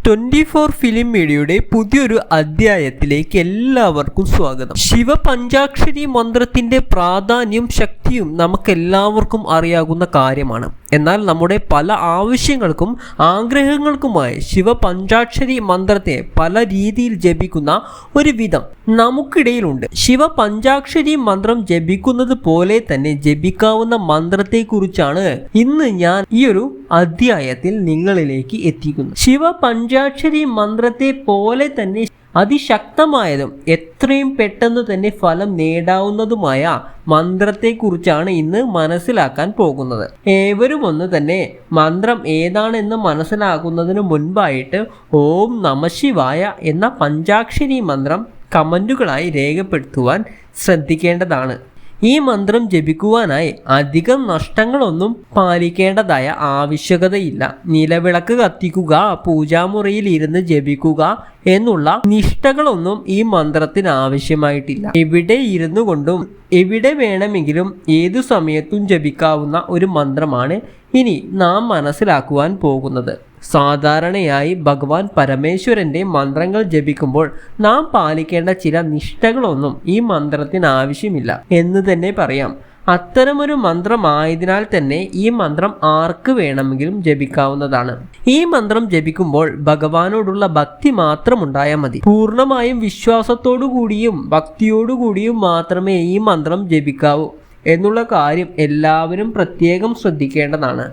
24 film മീഡിയയുടെ പുതിയൊരു അധ്യായത്തിലേക്ക് എല്ലാവർക്കും സ്വാഗതം. ശിവപഞ്ചാക്ഷരി മന്ത്രത്തിന്റെ പ്രാധാന്യം ശക്തിയും നമുക്കെല്ലാവർക്കും അറിയാവുന്ന കാര്യമാണ്. എന്നാൽ നമ്മുടെ പല ആവശ്യങ്ങൾക്കും ആഗ്രഹങ്ങൾക്കുമായി ശിവപഞ്ചാക്ഷരി മന്ത്രത്തെ പല രീതിയിൽ ജപിക്കുന്ന ഒരു വിധം നമുക്കിടയിലുണ്ട്. ശിവപഞ്ചാക്ഷരി മന്ത്രം ജപിക്കുന്നത് പോലെ തന്നെ ജപിക്കാവുന്ന മന്ത്രത്തെക്കുറിച്ചാണ് ഇന്ന് ഞാൻ ഈ ഒരു അധ്യായത്തിൽ നിങ്ങളിലേക്ക് എത്തിക്കുന്നത്. ശിവപഞ്ചാക്ഷരി മന്ത്രത്തെ പോലെ തന്നെ അതിശക്തമായതും എത്രയും പെട്ടെന്ന് തന്നെ ഫലം നേടാവുന്നതുമായ മന്ത്രത്തെക്കുറിച്ചാണ് ഇന്ന് മനസ്സിലാക്കാൻ പോകുന്നത്. ഏവരും ഒന്ന് തന്നെ മന്ത്രം ഏതാണെന്ന് മനസ്സിലാക്കുന്നതിന് മുൻപായിട്ട് ഓം നമഃശിവായ എന്ന പഞ്ചാക്ഷരി മന്ത്രം കമൻറ്റുകളായി രേഖപ്പെടുത്തുവാൻ ശ്രദ്ധിക്കേണ്ടതാണ്. ഈ മന്ത്രം ജപിക്കുവാനായി അധികം നഷ്ടങ്ങളൊന്നും പാലിക്കേണ്ടതായ ആവശ്യകതയില്ല. നിലവിളക്ക് കത്തിക്കുക, പൂജാമുറിയിൽ ഇരുന്ന് ജപിക്കുക എന്നുള്ള നിഷ്ഠകളൊന്നും ഈ മന്ത്രത്തിന് ആവശ്യമായിട്ടില്ല. എവിടെ ഇരുന്നു കൊണ്ടും എവിടെ വേണമെങ്കിലും ഏതു സമയത്തും ജപിക്കാവുന്ന ഒരു മന്ത്രമാണ് ഇനി നാം മനസ്സിലാക്കുവാൻ പോകുന്നത്. സാധാരണയായി ഭഗവാൻ പരമേശ്വരൻ്റെ മന്ത്രങ്ങൾ ജപിക്കുമ്പോൾ നാം പാലിക്കേണ്ട ചില നിഷ്ഠകളൊന്നും ഈ മന്ത്രത്തിന് ആവശ്യമില്ല എന്ന് തന്നെ പറയാം. അത്തരമൊരു മന്ത്രമായതിനാൽ തന്നെ ഈ മന്ത്രം ആർക്ക് വേണമെങ്കിലും ജപിക്കാവുന്നതാണ്. ഈ മന്ത്രം ജപിക്കുമ്പോൾ ഭഗവാനോടുള്ള ഭക്തി മാത്രം ഉണ്ടായാൽ മതി. പൂർണ്ണമായും വിശ്വാസത്തോടു കൂടിയും ഭക്തിയോടുകൂടിയും മാത്രമേ ഈ മന്ത്രം ജപിക്കാവൂ എന്നുള്ള കാര്യം എല്ലാവരും പ്രത്യേകം ശ്രദ്ധിക്കേണ്ടതാണ്.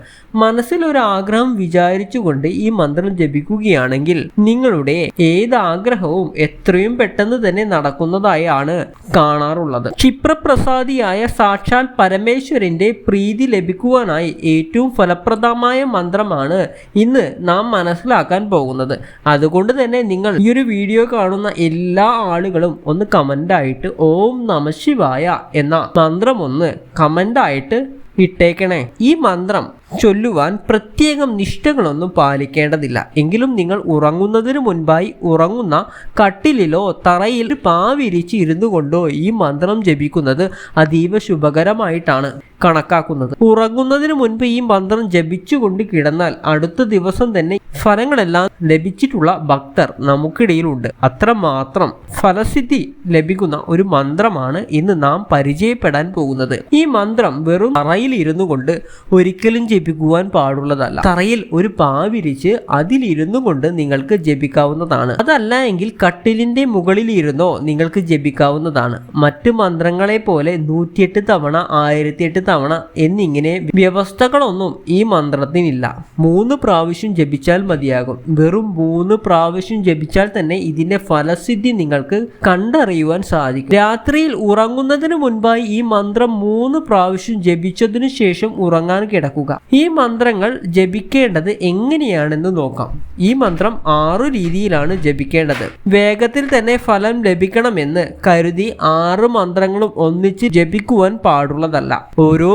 മനസ്സിൽ ഒരു ആഗ്രഹം വിചാരിച്ചുകൊണ്ട് ഈ മന്ത്രം ജപിക്കുകയാണെങ്കിൽ നിങ്ങളുടെ ഏത് ആഗ്രഹവും എത്രയും പെട്ടെന്ന് തന്നെ നടക്കുന്നതായാണ് കാണാറുള്ളത്. ക്ഷിപ്രപ്രസാദിയായ സാക്ഷാൽ പരമേശ്വരന്റെ പ്രീതി ലഭിക്കുവാനായി ഏറ്റവും ഫലപ്രദമായ മന്ത്രമാണ് ഇന്ന് നാം മനസ്സിലാക്കാൻ പോകുന്നത്. അതുകൊണ്ട് തന്നെ നിങ്ങൾ ഈ ഒരു വീഡിയോ കാണുന്ന എല്ലാ ആളുകളും ഒന്ന് കമൻ്റായിട്ട് ഓം നമഃശിവായ എന്ന മന്ത്രം ഒന്ന് കമൻ്റായിട്ട് ഇട്ടേക്കണേ. ഈ മന്ത്രം ചൊല്ലുവാൻ പ്രത്യേകം നിഷ്ഠകളൊന്നും പാലിക്കേണ്ടതില്ല. എങ്കിലും നിങ്ങൾ ഉറങ്ങുന്നതിന് മുൻപായി ഉറങ്ങുന്ന കട്ടിലിലോ തറയിൽ പാവിരിച്ച് ഇരുന്നു കൊണ്ടോ ഈ മന്ത്രം ജപിക്കുന്നത് അതീവ ശുഭകരമായിട്ടാണ് കണക്കാക്കുന്നത്. ഉറങ്ങുന്നതിന് മുൻപ് ഈ മന്ത്രം ജപിച്ചുകൊണ്ട് കിടന്നാൽ അടുത്ത ദിവസം തന്നെ ഫലങ്ങളെല്ലാം ലഭിച്ചിട്ടുള്ള ഭക്തർ നമുക്കിടയിലുണ്ട്. അത്രമാത്രം ഫലസിദ്ധി ലഭിക്കുന്ന ഒരു മന്ത്രമാണ് ഇന്ന് നാം പരിചയപ്പെടാൻ പോകുന്നത്. ഈ മന്ത്രം വെറും തറയിൽ ഇരുന്നു കൊണ്ട് ഒരിക്കലും ജപിക്കുവാൻ പാടുള്ളതല്ല. തറയിൽ ഒരു പാവിരിച്ച് അതിലിരുന്നു കൊണ്ട് നിങ്ങൾക്ക് ജപിക്കാവുന്നതാണ്. അതല്ല എങ്കിൽ കട്ടിലിന്റെ മുകളിൽ ഇരുന്നോ നിങ്ങൾക്ക് ജപിക്കാവുന്നതാണ്. മറ്റു മന്ത്രങ്ങളെ പോലെ 108 തവണ 1008 തവണ എന്നിങ്ങനെ വ്യവസ്ഥകളൊന്നും ഈ മന്ത്രത്തിനില്ല. 3 പ്രാവശ്യം ജപിച്ചാൽ മതിയാകും. വെറും 3 പ്രാവശ്യം ജപിച്ചാൽ തന്നെ ഇതിന്റെ ഫലസിദ്ധി നിങ്ങൾക്ക് കണ്ടറിയുവാൻ സാധിക്കും. രാത്രിയിൽ ഉറങ്ങുന്നതിന് മുൻപായി ഈ മന്ത്രം 3 പ്രാവശ്യം ജപിച്ചതിനു ശേഷം ഉറങ്ങാൻ കിടക്കുക. ഈ മന്ത്രങ്ങൾ ജപിക്കേണ്ടത് എങ്ങനെയാണെന്ന് നോക്കാം. ഈ മന്ത്രം 6 രീതിയിലാണ് ജപിക്കേണ്ടത്. വേഗത്തിൽ തന്നെ ഫലം ലഭിക്കണമെന്ന് കരുതി 6 മന്ത്രങ്ങളും ഒന്നിച്ച് ജപിക്കുവാൻ പാടുള്ളതല്ല. ഓരോ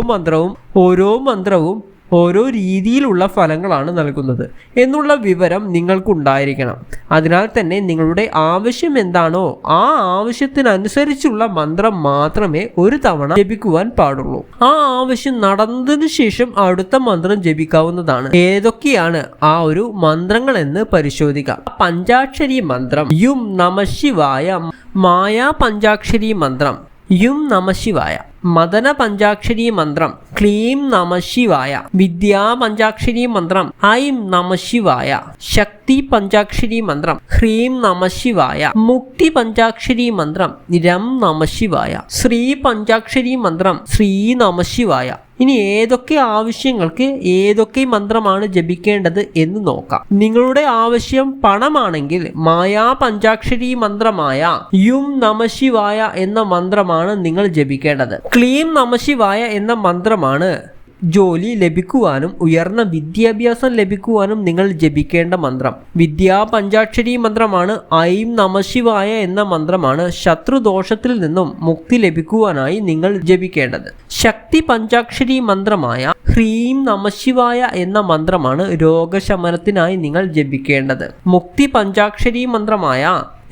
മന്ത്രവും ഓരോ രീതിയിലുള്ള ഫലങ്ങളാണ് നൽകുന്നത് എന്നുള്ള വിവരം നിങ്ങൾക്കുണ്ടായിരിക്കണം. അതിനാൽ തന്നെ നിങ്ങളുടെ ആവശ്യം എന്താണോ ആ ആവശ്യത്തിനനുസരിച്ചുള്ള മന്ത്രം മാത്രമേ ഒരു തവണ ജപിക്കുവാൻ പാടുള്ളൂ. ആ ആവശ്യം നടന്നതിനു ശേഷം അടുത്ത മന്ത്രം ജപിക്കാവുന്നതാണ്. ഏതൊക്കെയാണ് ആ ഒരു മന്ത്രങ്ങൾ എന്ന് പരിശോധിക്കാം. പഞ്ചാക്ഷരി മന്ത്രം യും നമഃശിവായ, മായാ പഞ്ചാക്ഷരി മന്ത്രം യും നമഃശിവായ, മദന പഞ്ചാക്ഷരി മന്ത്രം ക്ലീം നമഃശിവായ, വിദ്യാ പഞ്ചാക്ഷരി മന്ത്രം ഐം നമഃശിവായ, ശക്തി പഞ്ചാക്ഷരി മന്ത്രം ഹ്രീം നമഃശിവായ, മുക്തി പഞ്ചാക്ഷരി മന്ത്രം രം നമഃശിവായ, ശ്രീ പഞ്ചാക്ഷരി മന്ത്രം ശ്രീ നമഃശിവായ. ഇനി ഏതൊക്കെ ആവശ്യങ്ങൾക്ക് ഏതൊക്കെ മന്ത്രമാണ് ജപിക്കേണ്ടത് എന്ന് നോക്കാം. നിങ്ങളുടെ ആവശ്യം പണമാണെങ്കിൽ മായാ പഞ്ചാക്ഷരി മന്ത്രമായ യും നമഃശിവായ എന്ന മന്ത്രമാണ് നിങ്ങൾ ജപിക്കേണ്ടത്. ക്ലീം നമഃശിവായ എന്ന മന്ത്രമാണ് ജോലി ലഭിക്കുവാനും ഉയർന്ന വിദ്യാഭ്യാസം ലഭിക്കുവാനും നിങ്ങൾ ജപിക്കേണ്ട മന്ത്രം. വിദ്യാ പഞ്ചാക്ഷരി മന്ത്രമാണ് ഐം നമഃശിവായ എന്ന മന്ത്രമാണ് ശത്രുദോഷത്തിൽ നിന്നും മുക്തി ലഭിക്കുവാനായി നിങ്ങൾ ജപിക്കേണ്ടത്. ശക്തി പഞ്ചാക്ഷരി മന്ത്രമായ ഹ്രീം നമഃശിവായ എന്ന മന്ത്രമാണ് രോഗശമനത്തിനായി നിങ്ങൾ ജപിക്കേണ്ടത്. മുക്തി പഞ്ചാക്ഷരി മന്ത്രമായ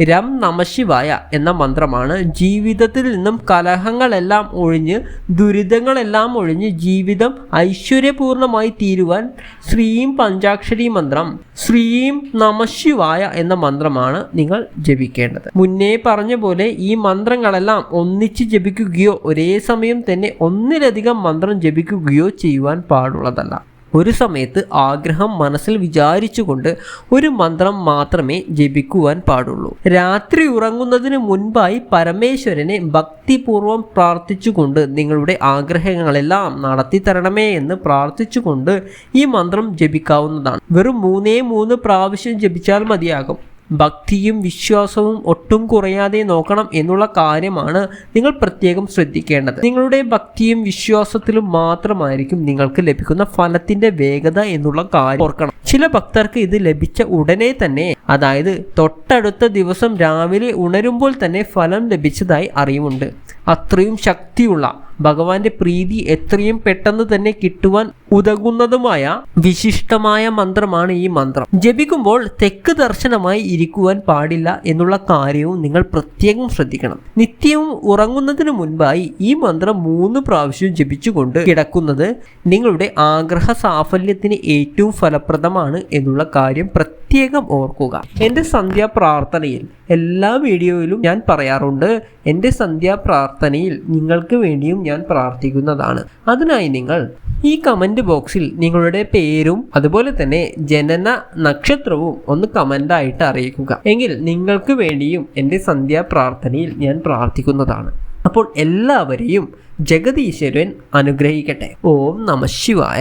രം നമഃശിവായ എന്ന മന്ത്രമാണ് ജീവിതത്തിൽ നിന്നും കലഹങ്ങളെല്ലാം ഒഴിഞ്ഞ് ദുരിതങ്ങളെല്ലാം ഒഴിഞ്ഞ് ജീവിതം ഐശ്വര്യപൂർണമായി തീരുവാൻ ശ്രീം പഞ്ചാക്ഷരി മന്ത്രം ശ്രീം നമഃശിവായ എന്ന മന്ത്രമാണ് നിങ്ങൾ ജപിക്കേണ്ടത്. മുന്നേ പറഞ്ഞ പോലെ ഈ മന്ത്രങ്ങളെല്ലാം ഒന്നിച്ച് ജപിക്കുകയോ ഒരേ സമയം തന്നെ ഒന്നിലധികം മന്ത്രം ജപിക്കുകയോ ചെയ്യുവാൻ പാടുള്ളതല്ല. ഒരു സമയത്ത് ആഗ്രഹം മനസ്സിൽ വിചാരിച്ചുകൊണ്ട് ഒരു മന്ത്രം മാത്രമേ ജപിക്കുവാൻ പാടുള്ളൂ. രാത്രി ഉറങ്ങുന്നതിന് മുൻപായി പരമേശ്വരനെ ഭക്തിപൂർവം പ്രാർത്ഥിച്ചുകൊണ്ട് നിങ്ങളുടെ ആഗ്രഹങ്ങളെല്ലാം നടത്തി തരണമേ എന്ന് പ്രാർത്ഥിച്ചുകൊണ്ട് ഈ മന്ത്രം ജപിക്കാവുന്നതാണ്. വെറും 3 പ്രാവശ്യം ജപിച്ചാൽ മതിയാകും. ഭക്തിയും വിശ്വാസവും ഒട്ടും കുറയാതെ നോക്കണം എന്നുള്ള കാര്യമാണ് നിങ്ങൾ പ്രത്യേകം ശ്രദ്ധിക്കേണ്ടത്. നിങ്ങളുടെ ഭക്തിയും വിശ്വാസത്തിലും മാത്രമായിരിക്കും നിങ്ങൾക്ക് ലഭിക്കുന്ന ഫലത്തിന്റെ വേഗത എന്നുള്ള കാര്യം ഓർക്കണം. ചില ഭക്തർക്ക് ഇത് ലഭിച്ച ഉടനെ തന്നെ, അതായത് തൊട്ടടുത്ത ദിവസം രാവിലെ ഉണരുമ്പോൾ തന്നെ ഫലം ലഭിച്ചതായി അറിവുണ്ട്. അത്രയും ശക്തിയുള്ള ഭഗവാന്റെ പ്രീതി എത്രയും പെട്ടെന്ന് തന്നെ കിട്ടുവാൻ ഉതകുന്നതുമായ വിശിഷ്ടമായ മന്ത്രമാണ് ഈ മന്ത്രം. ജപിക്കുമ്പോൾ തെക്ക് ദർശനമായി ഇരിക്കുവാൻ പാടില്ല എന്നുള്ള കാര്യവും നിങ്ങൾ പ്രത്യേകം ശ്രദ്ധിക്കണം. നിത്യവും ഉറങ്ങുന്നതിന് മുൻപായി ഈ മന്ത്രം 3 പ്രാവശ്യം ജപിച്ചുകൊണ്ട് കിടക്കുന്നത് നിങ്ങളുടെ ആഗ്രഹ സാഫല്യത്തിന് ഏറ്റവും ഫലപ്രദമാണ് എന്നുള്ള കാര്യം പ്രത്യേകം ഓർക്കുക. എൻ്റെ സന്ധ്യാപ്രാർത്ഥനയിൽ എല്ലാ വീഡിയോയിലും ഞാൻ പറയാറുണ്ട്, എൻ്റെ സന്ധ്യാപ്രാർത്ഥനയിൽ നിങ്ങൾക്ക് വേണ്ടിയും ഞാൻ പ്രാർത്ഥിക്കുന്നതാണ്. അതിനായി നിങ്ങൾ ഈ കമൻറ്റ് ബോക്സിൽ നിങ്ങളുടെ പേരും അതുപോലെ തന്നെ ജനന നക്ഷത്രവും ഒന്ന് കമൻ്റായിട്ട് അറിയിക്കുക. എങ്കിൽ നിങ്ങൾക്ക് വേണ്ടിയും എൻ്റെ സന്ധ്യാപ്രാർത്ഥനയിൽ ഞാൻ പ്രാർത്ഥിക്കുന്നതാണ്. അപ്പോൾ എല്ലാവരെയും ജഗദീശ്വരൻ അനുഗ്രഹിക്കട്ടെ. ഓം നമഃ ശിവായ.